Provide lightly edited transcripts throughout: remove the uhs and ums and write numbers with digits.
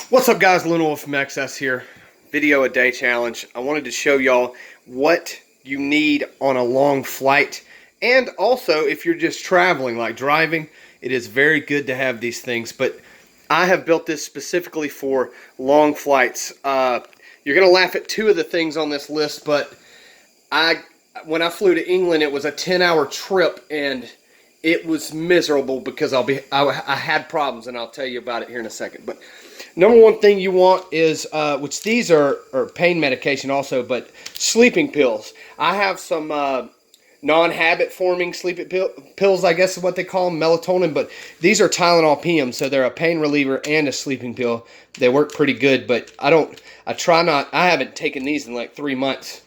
What's up, guys? Lone Wolf from XS here. Video a day challenge. I wanted to show y'all what you need on a long flight, and also if you're just traveling, like driving, it is very good to have these things. But I have built this specifically for long flights. You're gonna laugh at two of the things on this list, but when I flew to England, it was a 10-hour trip, and it was miserable because I had problems, and I'll tell you about it here in a second. But number one thing you want is, which these are pain medication also, but sleeping pills. I have some non-habit forming sleeping pills, I guess is what they call them, melatonin, but these are Tylenol PM, so they're a pain reliever and a sleeping pill. They work pretty good, but I haven't taken these in like 3 months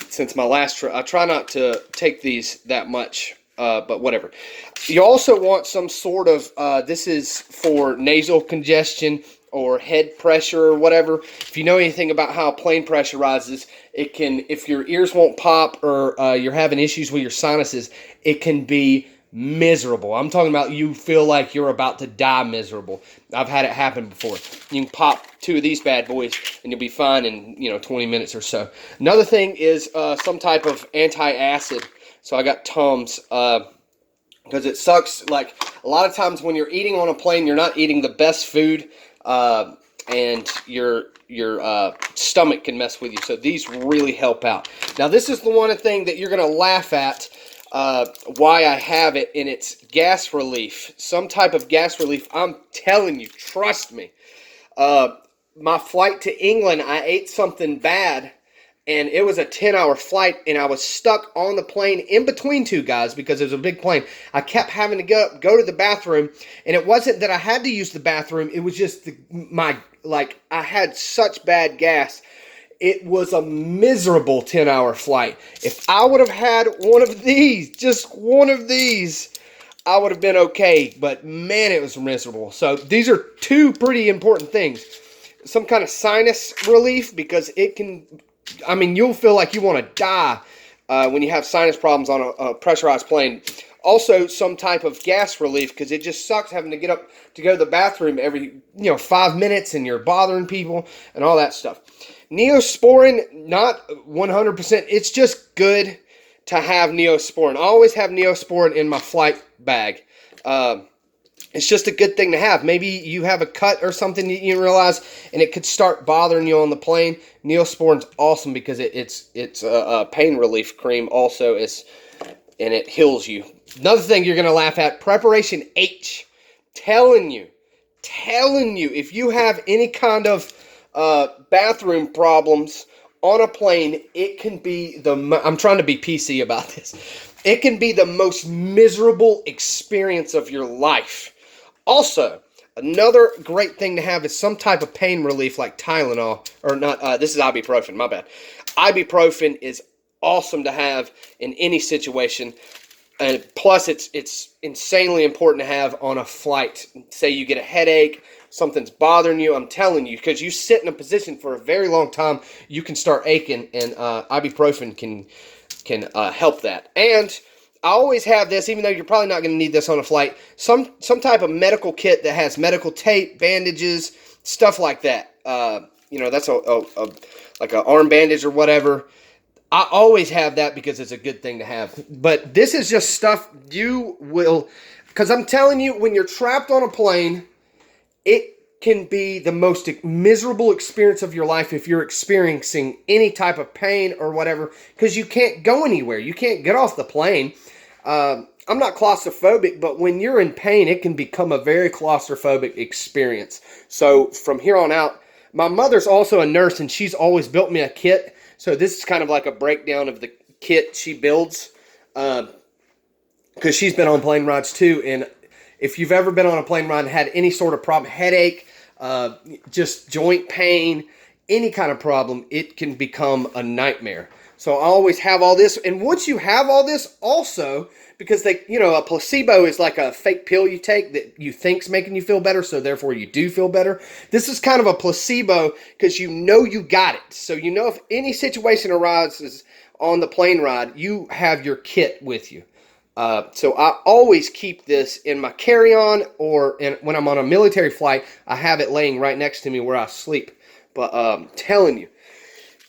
since my last trip. I try not to take these that much. But whatever. You also want some sort of, this is for nasal congestion or head pressure or whatever. If you know anything about how a plane pressurizes, it can, if your ears won't pop or you're having issues with your sinuses, it can be miserable. I'm talking about you feel like you're about to die miserable. I've had it happen before. You can pop 2 of these bad boys and you'll be fine in 20 minutes or so. Another thing is some type of antacid. So I got Tums, because it sucks. Like, a lot of times when you're eating on a plane, you're not eating the best food, and your stomach can mess with you. So these really help out. Now, this is the one thing that you're going to laugh at, why I have it, and it's gas relief. Some type of gas relief. I'm telling you, trust me. My flight to England, I ate something bad. And it was a 10-hour flight, and I was stuck on the plane in between 2 guys because it was a big plane. I kept having to go to the bathroom, and it wasn't that I had to use the bathroom. It was just I had such bad gas. It was a miserable 10-hour flight. If I would have had one of these, just one of these, I would have been okay. But, man, it was miserable. So these are 2 pretty important things. Some kind of sinus relief, because it can... you'll feel like you want to die when you have sinus problems on a pressurized plane. Also, some type of gas relief, because it just sucks having to get up to go to the bathroom every 5 minutes, and you're bothering people and all that stuff. Neosporin, not 100%. It's just good to have Neosporin. I always have Neosporin in my flight bag. It's just a good thing to have. Maybe you have a cut or something you didn't realize, and it could start bothering you on the plane. Neosporin's awesome because it's a pain relief cream also, and it heals you. Another thing you're going to laugh at, Preparation H. Telling you, if you have any kind of bathroom problems on a plane, it can be I'm trying to be PC about this. It can be the most miserable experience of your life. Also, another great thing to have is some type of pain relief like Tylenol, or not, this is ibuprofen, my bad. Ibuprofen is awesome to have in any situation, and plus it's insanely important to have on a flight. Say you get a headache, something's bothering you, I'm telling you, because you sit in a position for a very long time, you can start aching, and ibuprofen can help that. And I always have this, even though you're probably not going to need this on a flight, some type of medical kit that has medical tape, bandages, stuff like that. That's like an arm bandage or whatever. I always have that because it's a good thing to have. But this is just stuff you will, because I'm telling you, when you're trapped on a plane, it can be the most miserable experience of your life if you're experiencing any type of pain or whatever, because you can't go anywhere. You can't get off the plane. I'm not claustrophobic, but when you're in pain, it can become a very claustrophobic experience. So from here on out, my mother's also a nurse, and she's always built me a kit. So this is kind of like a breakdown of the kit she builds, because she's been on plane rides too. And if you've ever been on a plane ride and had any sort of problem, headache, just joint pain, any kind of problem, it can become a nightmare. So I always have all this. And once you have all this also, because a placebo is like a fake pill you take that you think's making you feel better, so therefore you do feel better. This is kind of a placebo because you got it. So if any situation arises on the plane ride, you have your kit with you. So I always keep this in my carry-on, or when I'm on a military flight, I have it laying right next to me where I sleep. But telling you,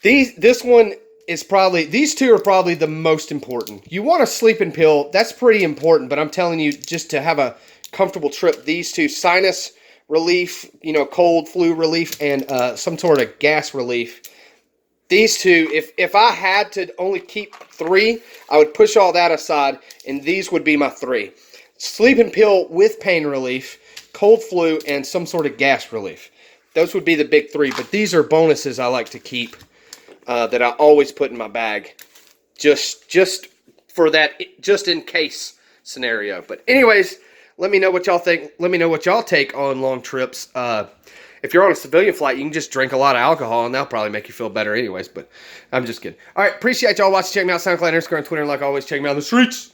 this one is probably, these two are probably the most important. You want a sleeping pill, that's pretty important, but I'm telling you, just to have a comfortable trip, these two, sinus relief, cold, flu relief, and some sort of gas relief. These two, if I had to only keep 3, I would push all that aside, and these would be my 3. Sleeping pill with pain relief, cold flu, and some sort of gas relief. Those would be the big 3, but these are bonuses I like to keep that I always put in my bag. Just for that, just in case scenario. But anyways, let me know what y'all think. Let me know what y'all take on long trips. If you're on a civilian flight, you can just drink a lot of alcohol, and that'll probably make you feel better anyways, but I'm just kidding. All right, appreciate y'all watching. Check me out, SoundCloud, Instagram, Twitter, and like always, check me out on the streets.